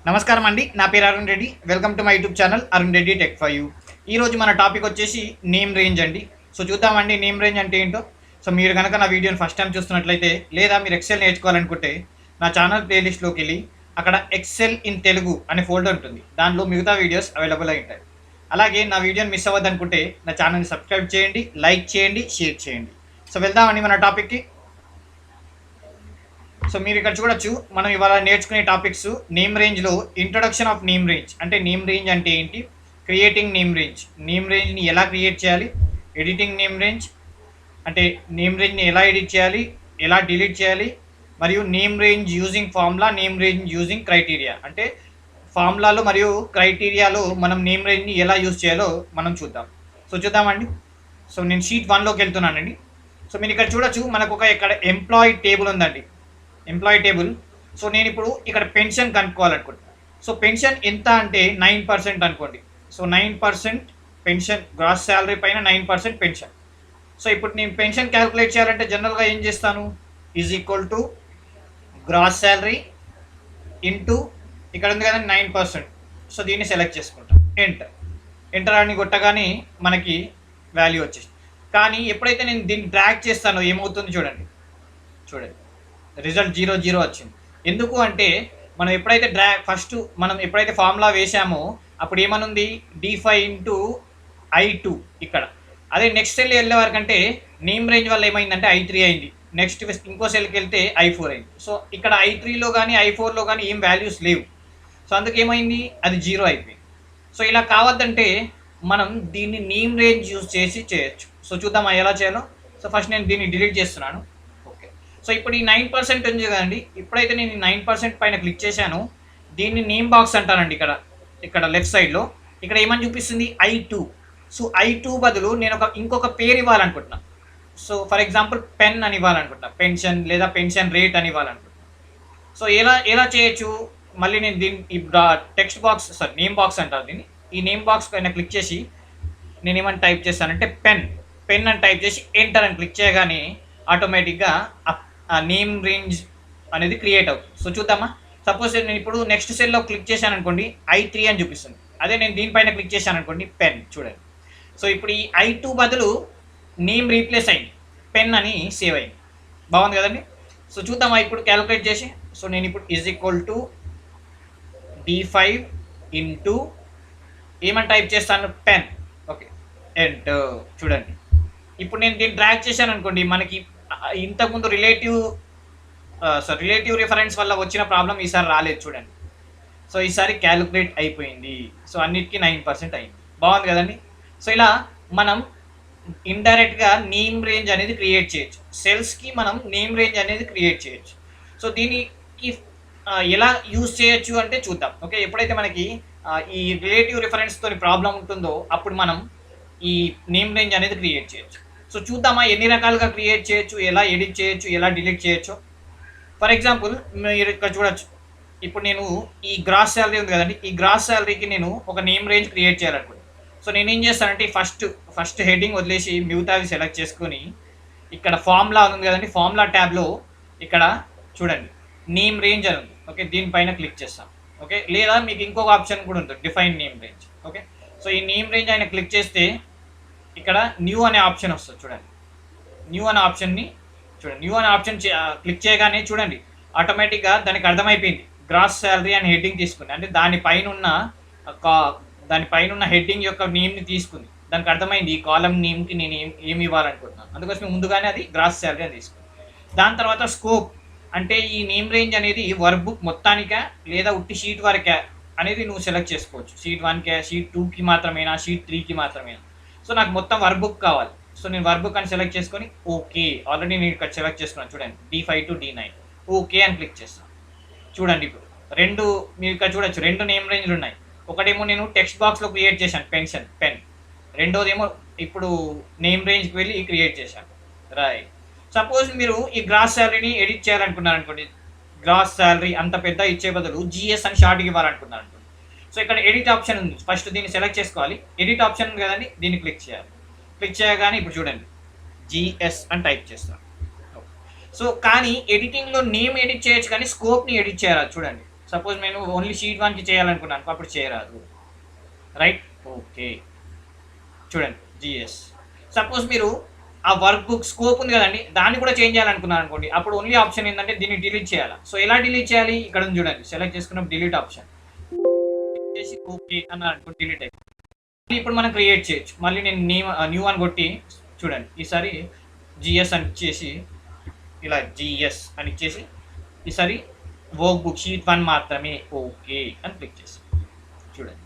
నమస్కారం అండి. నా పేరు Arun Reddy. Welcome to my YouTube channel Arun Reddy tech for you. ఈరోజు మన టాపిక్ వచ్చేసి నేమ్ రేంజ్ అండి. సో చూద్దామండి నేమ్ రేంజ్ అంటే ఏంటో. సో మీరు కనుక నా వీడియోని ఫస్ట్ టైం చూస్తున్నట్లయితే లేదా మీరు ఎక్సెల్ నేర్చుకోవాలనుకుంటే నా ఛానల్ ప్లేలిస్ట్లోకి వెళ్ళి అక్కడ ఎక్సెల్ ఇన్ తెలుగు అనే ఫోల్డర్ ఉంటుంది. దానిలో మిగతా వీడియోస్ అవైలబుల్ అయి ఉంటాయి. అలాగే నా వీడియోని మిస్ అవ్వద్దనుకుంటే నా ఛానల్ని సబ్స్క్రైబ్ చేయండి, లైక్ చేయండి, షేర్ చేయండి. సో వెళ్దామండి మన టాపిక్కి. సో మీరు ఇక్కడ చూడొచ్చు, మనం ఇవాళ నేర్చుకునే టాపిక్స్ నేమ్ రేంజ్లో ఇంట్రొడక్షన్ ఆఫ్ నేమ్ రేంజ్. అంటే నేమ్ రేంజ్ అంటే ఏంటి, క్రియేటింగ్ నేమ్ రేంజ్ని ఎలా క్రియేట్ చేయాలి, ఎడిటింగ్ నేమ్ రేంజ్ అంటే నేమ్ రేంజ్ని ఎలా ఎడిట్ చేయాలి, ఎలా డిలీట్ చేయాలి, మరియు name range using formula, name range using criteria. అంటే ఫార్ములాలో మరియు క్రైటీరియాలో మనం నేమ్ రేంజ్ని ఎలా యూజ్ చేయాలో మనం చూద్దాం. సో చూద్దామండి. సో నేను షీట్ 1లోకి వెళ్తున్నానండి. సో మీరు ఇక్కడ చూడొచ్చు, మనకు ఒక ఇక్కడ ఎంప్లాయీ టేబుల్ ఉందండి, ఎంప్లాయీ టేబుల్. సో నేను ఇప్పుడు ఇక్కడ పెన్షన్ కనుక్కోవాలనుకుంటున్నాను. సో పెన్షన్ ఎంత అంటే 9% అనుకోండి. సో 9% పెన్షన్, గ్రాస్ శాలరీ పైన 9% పెన్షన్. సో ఇప్పుడు నేను పెన్షన్ క్యాలిక్యులేట్ చేయాలంటే జనరల్గా ఏం చేస్తాను, is equal to gross salary into ఇక్కడ ఉంది కదండి 9%. సో దీన్ని సెలెక్ట్ చేసుకుంటాం, ఎంటర్ అని కొట్టగానే మనకి వాల్యూ వచ్చేసి. కానీ ఎప్పుడైతే నేను దీన్ని డ్రాగ్ చేస్తానో ఏమవుతుంది చూడండి, రిజల్ట్ 0 వచ్చింది. ఎందుకు అంటే మనం ఎప్పుడైతే మనం ఎప్పుడైతే ఫార్ములా వేసామో అప్పుడు ఏమనుంది, D5 ఇంటూ I2 ఇక్కడ. అదే నెక్స్ట్ సెల్ వెళ్ళే వరకంటే నేమ్ రేంజ్ వల్ల ఏమైందంటే I3 అయింది. నెక్స్ట్ ఇంకో సెల్కి వెళ్తే I4 అయింది. సో ఇక్కడ I3లో కానీ I4లో కానీ ఏం వాల్యూస్ లేవు. సో అందుకేమైంది, అది 0 అయిపోయింది. సో ఇలా కావద్దంటే మనం దీన్ని నేమ్ రేంజ్ యూజ్ చేసి చేయొచ్చు. సో చూద్దాం ఎలా చేయాలో. సో ఫస్ట్ నేను దీన్ని డిలీట్ చేస్తున్నాను. సో ఇప్పుడు ఈ 9% ఉంది కదండి, ఇప్పుడైతే నేను ఈ 9% పైన క్లిక్ చేశాను, దీన్ని నేమ్ బాక్స్ అంటానండి. ఇక్కడ లెఫ్ట్ సైడ్లో ఇక్కడ ఏమని చూపిస్తుంది, I2. సో I2 బదులు నేను ఇంకొక పేరు ఇవ్వాలనుకుంటున్నాను. సో ఫర్ ఎగ్జాంపుల్ పెన్ అని ఇవ్వాలనుకుంటున్నా, పెన్షన్ లేదా పెన్షన్ రేట్ అని ఇవ్వాలనుకుంటున్నాను. సో ఎలా చేయొచ్చు, మళ్ళీ నేను ఈ టెక్స్ట్ బాక్స్ నేమ్ బాక్స్ అంటారు దీన్ని. ఈ నేమ్ బాక్స్ పైన క్లిక్ చేసి నేను ఏమని టైప్ చేస్తానంటే పెన్ అని టైప్ చేసి ఎంటర్ అని క్లిక్ చేయగానే ఆటోమేటిక్గా నేమ్ రేంజ్ అనేది క్రియేట్ అవుతుంది. సో చూద్దామా. సపోజ్ నేను ఇప్పుడు నెక్స్ట్ సెల్లో క్లిక్ చేశాను అనుకోండి, I3 అని చూపిస్తుంది. అదే నేను దీనిపైన క్లిక్ చేశాను అనుకోండి, పెన్ చూడండి. సో ఇప్పుడు ఈ I2 బదులు నేమ్ రీప్లేస్ అయింది, పెన్ అని సేవ్ అయింది. బాగుంది కదండి. సో చూద్దామా ఇప్పుడు క్యాలిక్యులేట్ చేసి. సో నేను ఇప్పుడు is equal to D5 into ఏమని టైప్ చేస్తాను, పెన్. Okay, enter. చూడండి ఇప్పుడు నేను దీన్ని డ్రాగ్ చేశాను అనుకోండి, మనకి ఇంతకుముందు రిలేటివ్ రిఫరెన్స్ వల్ల వచ్చిన ప్రాబ్లం ఈసారి రాలేదు చూడండి. సో ఈసారి క్యాలిక్యులేట్ అయిపోయింది. సో అన్నిటికీ 9% అయింది. బాగుంది కదండి. సో ఇలా మనం ఇండైరెక్ట్గా నేమ్ రేంజ్ అనేది క్రియేట్ చేయొచ్చు. సెల్స్కి మనం నేమ్ రేంజ్ అనేది క్రియేట్ చేయొచ్చు. సో దీనికి ఎలా యూజ్ చేయొచ్చు అంటే చూద్దాం. ఓకే, ఎప్పుడైతే మనకి ఈ రిలేటివ్ రిఫరెన్స్తో ప్రాబ్లం ఉంటుందో అప్పుడు మనం ఈ నేమ్ రేంజ్ అనేది క్రియేట్ చేయొచ్చు. సో చూద్దామా ఎన్ని రకాలుగా క్రియేట్ చేయొచ్చు, ఎలా ఎడిట్ చేయొచ్చు, ఎలా డిలీట్ చేయొచ్చు. ఫర్ ఎగ్జాంపుల్ మీరు ఇక్కడ చూడొచ్చు, ఇప్పుడు నేను ఈ గ్రాస్ శాలరీ ఉంది కదండి, ఈ గ్రాస్ శాలరీకి నేను ఒక నేమ్ రేంజ్ క్రియేట్ చేయాలనుకుంటున్నాను. సో నేను ఏం చేస్తానంటే ఫస్ట్ హెడ్డింగ్ వదిలేసి మిగతావి సెలెక్ట్ చేసుకొని ఇక్కడ ఫార్ములా ఉంది కదండి, ఫార్ములా ట్యాబ్లో ఇక్కడ చూడండి నేమ్ రేంజ్ అని ఉంది. ఓకే, దీనిపైన క్లిక్ చేస్తాం. ఓకే, లేదా మీకు ఇంకొక ఆప్షన్ కూడా ఉంటుంది, define name range. Okay, so ఈ నేమ్ రేంజ్ ఆయన క్లిక్ చేస్తే ఇక్కడ న్యూ అనే ఆప్షన్ వస్తుంది చూడండి. న్యూ అనే ఆప్షన్ క్లిక్ చేయగానే చూడండి ఆటోమేటిక్గా దానికి అర్థమైపోయింది, గ్రాస్ శాలరీ అని హెడ్డింగ్ తీసుకుంది. అంటే దానిపైన ఉన్న హెడ్డింగ్ యొక్క నేమ్ని తీసుకుంది. దానికి అర్థమైంది ఈ కాలం నేమ్కి నేను ఏమి ఇవ్వాలనుకుంటున్నాను. అందుకోసం ముందుగానే అది గ్రాస్ శాలరీ అని తీసుకుంది. దాని తర్వాత స్కోప్ అంటే ఈ నేమ్ రేంజ్ అనేది వర్క్బుక్ మొత్తానికా లేదా ఉట్టి షీట్ వరకే అనేది నువ్వు సెలెక్ట్ చేసుకోవచ్చు. షీట్ 1కే, షీట్ 2కి మాత్రమేనా, షీట్ 3కి మాత్రమేనా. సో నాకు మొత్తం వర్క్బుక్ కావాలి. సో నేను వర్క్బుక్ అని సెలెక్ట్ చేసుకొని ఓకే, ఆల్రెడీ నేను ఇక్కడ సెలెక్ట్ చేసుకున్నాను చూడండి, D5 to D9 ఓకే అని క్లిక్ చేస్తాను. చూడండి ఇప్పుడు మీరు ఇక్కడ చూడొచ్చు, 2 నేమ్ రేంజ్లు ఉన్నాయి. ఒకటేమో నేను టెక్స్ట్ బాక్స్లో క్రియేట్ చేశాను పెన్. రెండోదేమో ఇప్పుడు నేమ్ రేంజ్కి వెళ్ళి క్రియేట్ చేశాను. రైట్. సపోజ్ మీరు ఈ గ్రాస్ శాలరీని ఎడిట్ చేయాలనుకున్నారు అనుకోండి, గ్రాస్ శాలరీ అంత పెద్ద ఇచ్చే బదులు GS అని షార్ట్కి ఇవ్వాలనుకున్నారు అనుకోండి. సో ఇక్కడ ఎడిట్ ఆప్షన్ ఉంది, ఫస్ట్ దీన్ని సెలెక్ట్ చేసుకోవాలి. ఎడిట్ ఆప్షన్ ఉంది కదండి, దీన్ని క్లిక్ చేయాలి. క్లిక్ చేయగానే ఇప్పుడు చూడండి GS అని టైప్ చేస్తాను. సో కానీ ఎడిటింగ్లో నేమ్ ఎడిట్ చేయొచ్చు కానీ స్కోప్ని ఎడిట్ చేయాలి చూడండి. సపోజ్ నేను ఓన్లీ షీట్ 1కి చేయాలనుకున్నాను, అప్పుడు చేయరాదు. Right, okay. చూడండి జిఎస్. సపోజ్ మీరు ఆ వర్క్ బుక్ స్కోప్ ఉంది కదండి, దాన్ని కూడా చేంజ్ చేయాలనుకున్నాను అనుకోండి, అప్పుడు ఓన్లీ ఆప్షన్ ఏంటంటే దీన్ని డిలీట్ చేయాలి. సో ఎలా డిలీట్ చేయాలి, ఇక్కడ ఉంది చూడండి, సెలెక్ట్ చేసుకున్నప్పుడు డిలీట్ ఆప్షన్ చేసి ఓకే అన్నారు అనుకోండి, డిలీట్ అయిపోయింది. ఇప్పుడు మనం క్రియేట్ చేయొచ్చు. మళ్ళీ నేను న్యూ అని కొట్టి చూడండి, ఈసారి జిఎస్ అని ఇచ్చేసి ఇలా జిఎస్ అని ఇచ్చేసి ఈసారి వర్క్ బుక్ షీట్ 1 మాత్రమే ఓకే అని క్లిక్ చేసి చూడండి.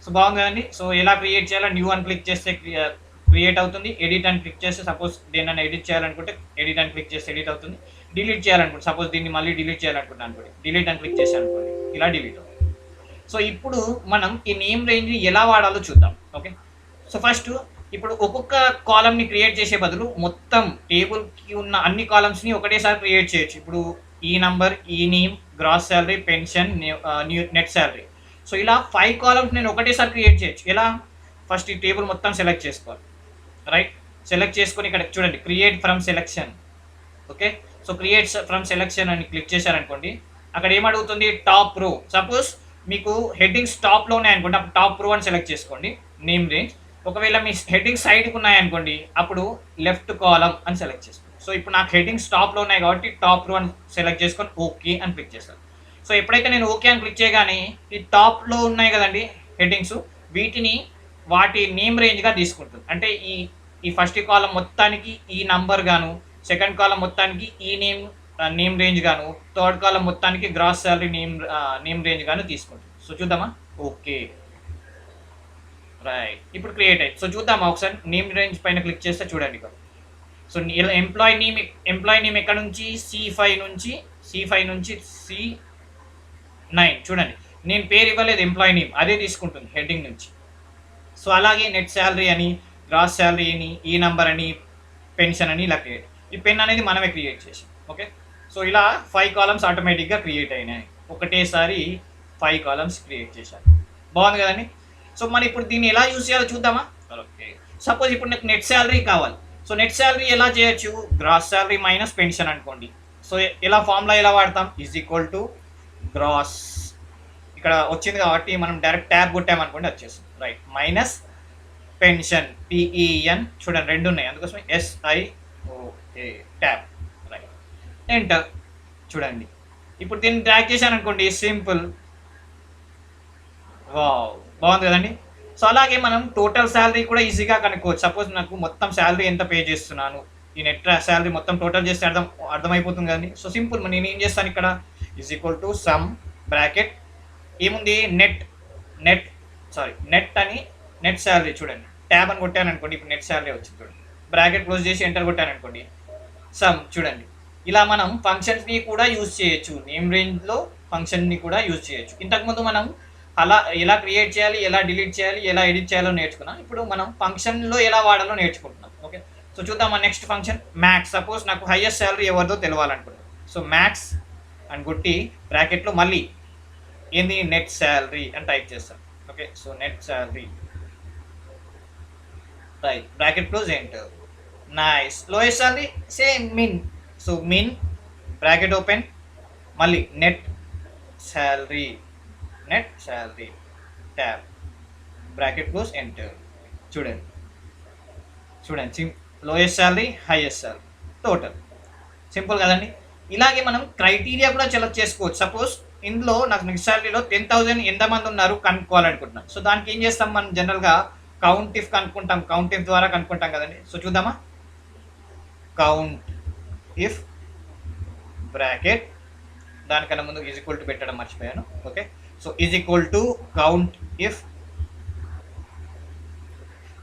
సో బాగుంది కదండి. సో ఎలా క్రియేట్ చేయాలో, న్యూ అని క్లిక్ చేస్తే క్రియేట్ అవుతుంది. ఎడిట్ అని క్లిక్ చేస్తే సపోజ్ దేన్నైనా ఎడిట్ చేయాలనుకుంటే ఎడిట్ అని క్లిక్ చేస్తే ఎడిట్ అవుతుంది. డిలీట్ చేయాలనుకుంటే సపోజ్ దీన్ని మళ్ళీ డిలీట్ చేయాలనుకుంటున్నాను అనుకోండి, డిలీట్ అని క్లిక్ చేసి అనుకోండి, ఇలా డిలీట్ అవుతుంది. సో ఇప్పుడు మనం ఈ నేమ్ రేంజ్ని ఎలా వాడాలో చూద్దాం. ఓకే, సో ఫస్ట్ ఇప్పుడు ఒక్కొక్క కాలమ్ని క్రియేట్ చేసే బదులు మొత్తం టేబుల్కి ఉన్న అన్ని కాలమ్స్ని ఒకటేసారి క్రియేట్ చేయొచ్చు. ఇప్పుడు ఈ నంబర్, ఈ name, gross salary, pension, net salary. So ఇలా 5 కాలమ్స్ నేను ఒకటేసారి క్రియేట్ చేయొచ్చు. ఎలా, ఫస్ట్ ఈ టేబుల్ మొత్తం సెలెక్ట్ చేసుకోవాలి. రైట్, సెలెక్ట్ చేసుకొని ఇక్కడ చూడండి create from selection. Okay, so create from selection అని క్లిక్ చేశారనుకోండి, అక్కడ ఏమడుగుతుంది, టాప్ రో. సపోజ్ మీకు హెడ్డింగ్స్ టాప్లో ఉన్నాయనుకోండి, అప్పుడు టాప్ రో అని సెలెక్ట్ చేసుకోండి నేమ్ రేంజ్. ఒకవేళ మీ హెడ్డింగ్స్ సైడ్కి ఉన్నాయనుకోండి, అప్పుడు లెఫ్ట్ కాలమ్ అని సెలెక్ట్ చేసుకోండి. సో ఇప్పుడు నాకు హెడ్డింగ్స్ టాప్లో ఉన్నాయి కాబట్టి టాప్ రో అని సెలెక్ట్ చేసుకొని ఓకే అని క్లిక్ చేస్తాను. సో ఎప్పుడైతే నేను ఓకే అని క్లిక్ చేయగానే ఈ టాప్లో ఉన్నాయి కదండి హెడ్డింగ్స్, వీటిని వాటి నేమ్ రేంజ్గా తీసుకుంటుంది. అంటే ఈ ఫస్ట్ కాలం మొత్తానికి ఈ నంబర్ గాను, సెకండ్ కాలం మొత్తానికి ఈ నేమ్ రేంజ్ గాను, థర్డ్ కాలం మొత్తానికి గ్రాస్ శాలరీ నేమ్ రేంజ్ గాను తీసుకుంటుంది. సో చూద్దామా, ఓకే రైట్, ఇప్పుడు క్రియేట్ అయ్యింది. సో చూద్దామా ఒకసారి, నేమ్ రేంజ్ పైన క్లిక్ చేస్తే చూడండి ఇక్కడ. సో ఎంప్లాయీ నేమ్ ఎక్కడ నుంచి, C5 నుంచి C9 చూడండి, నేను పేరు ఇవ్వలేదు, ఎంప్లాయీ నేమ్ అదే తీసుకుంటుంది హెడ్డింగ్ నుంచి. సో అలాగే నెట్ శాలరీ అని, గ్రాస్ శాలరీ అని, ఈ నంబర్ అని, పెన్షన్ అని ఇలా క్రియేట్. ఈ పెన్ అనేది మనమే క్రియేట్ చేసాం. ఓకే, సో ఇలా 5 కాలమ్స్ ఆటోమేటిక్గా క్రియేట్ అయినాయి. ఒకటేసారి 5 కాలమ్స్ క్రియేట్ చేశాను. బాగుంది కదండి. సో మనం ఇప్పుడు దీన్ని ఎలా యూజ్ చేయాలో చూద్దామా. ఓకే, సపోజ్ ఇప్పుడు నాకు నెట్ శాలరీ కావాలి. సో నెట్ శాలరీ ఎలా చేయొచ్చు, గ్రాస్ శాలరీ మైనస్ పెన్షన్ అనుకోండి. సో ఎలా ఫార్ములా ఎలా వాడతాం, ఈజ్ ఈక్వల్ టు గ్రాస్, ఇక్కడ వచ్చింది కాబట్టి మనం డైరెక్ట్ ట్యాబ్ కొట్టామనుకోండి వచ్చేస్తుంది. రైట్, మైనస్ పెన్షన్ PEN చూడండి, రెండు ఉన్నాయి అందుకోసం SIOA ట్యాబ్. Right, enter. చూడండి ఇప్పుడు దీన్ని డ్రాగ్ చేశాను అనుకోండి, సింపుల్. వావ్, బాగుంది కదండి. సో అలాగే మనం టోటల్ శాలరీ కూడా ఈజీగా కనుక్కోవచ్చు. సపోజ్ నాకు మొత్తం శాలరీ ఎంత పే చేస్తున్నాను, ఈ నెట్ శాలరీ మొత్తం టోటల్ చేస్తే అర్థమైపోతుంది కదండి. సో సింపుల్, నేను ఏం చేస్తాను ఇక్కడ, is equal to some bracket ఏముంది, నెట్ అని నెట్ శాలరీ చూడండి, ట్యాబ్ అని కొట్టాను అనుకోండి, ఇప్పుడు నెట్ శాలరీ వచ్చింది చూడండి, బ్రాకెట్ క్లోజ్ చేసి ఎంటర్ కొట్టాను అనుకోండి, సమ్ చూడండి. ఇలా మనం ఫంక్షన్స్ని కూడా యూజ్ చేయొచ్చు, నేమ్ రేంజ్లో ఫంక్షన్ని కూడా యూజ్ చేయొచ్చు. ఇంతకుముందు మనం అలా ఎలా క్రియేట్ చేయాలి, ఎలా డిలీట్ చేయాలి, ఎలా ఎడిట్ చేయాలో నేర్చుకున్నాం. ఇప్పుడు మనం ఫంక్షన్లో ఎలా వాడాలో నేర్చుకుంటున్నాం. ఓకే, సో చూద్దాం నెక్స్ట్ ఫంక్షన్ మ్యాక్స్. సపోజ్ నాకు హైయెస్ట్ శాలరీ ఎవరిదో తెలవాలనుకుంటున్నాను. సో మ్యాక్స్ అని కొట్టి బ్రాకెట్లో మళ్ళీ ఏంది, నెట్ శాలరీ అని టైప్ చేస్తాను. Okay, so net salary right, bracket close enter. Nice, lowest salary same min. So min bracket open, మళ్ళీ net salary tab bracket close enter. చూడండి lowest salary, highest salary, total. Simple కదండి. ఇలాగే మనం criteria కూడా select చేసుకోవచ్చు. Suppose ఇందులో నాకు next శాలరీలో 10,000 ఎంతమంది ఉన్నారు కనుక్కోవాలనుకుంటున్నాను. సో దానికి ఏం చేస్తాం మనం, జనరల్గా కౌంట్ ఇఫ్ కనుక్కుంటాం, కౌంట్ ఇఫ్ ద్వారా కనుక్కుంటాం కదండి. సో చూద్దామా, కౌంట్ ఇఫ్ బ్రాకెట్, దానికన్నా ముందు ఈజ్ ఈక్వల్ టు పెట్టడం మర్చిపోయాను. Okay, so is equal to count if.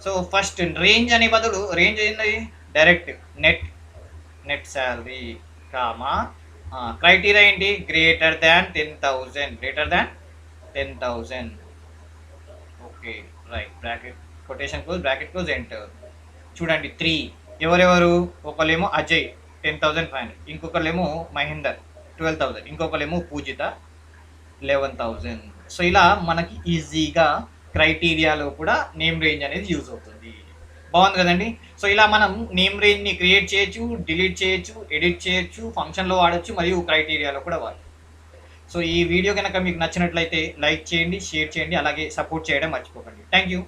So first range అనే బదులు రేంజ్ ఏంది, direct net salary comma criteria ఏంటి, greater than 10,000. Okay right, bracket quotation close, bracket close enter. చూడండి 3 ఎవరెవరు, ఒకళ్ళేమో అజయ్ 10,500, ఇంకొకళ్ళేమో మహేందర్ 12,000, ఇంకొకళ్ళేమో పూజిత 11,000. సో ఇలా మనకి ఈజీగా క్రైటీరియాలో కూడా నేమ్ రేంజ్ అనేది యూజ్ అవుతుంది. బాగుంది కదండి. సో ఇలా మనం నేమ్ రేంజ్ని క్రియేట్ చేయొచ్చు, డిలీట్ చేయొచ్చు, ఎడిట్ చేయొచ్చు, ఫంక్షన్లో వాడచ్చు, మరియు క్రైటీరియాలో కూడా వాడచ్చు. సో ఈ వీడియో కనుక మీకు నచ్చినట్లయితే లైక్ చేయండి, షేర్ చేయండి, అలాగే సపోర్ట్ చేయడం మర్చిపోకండి. Thank you.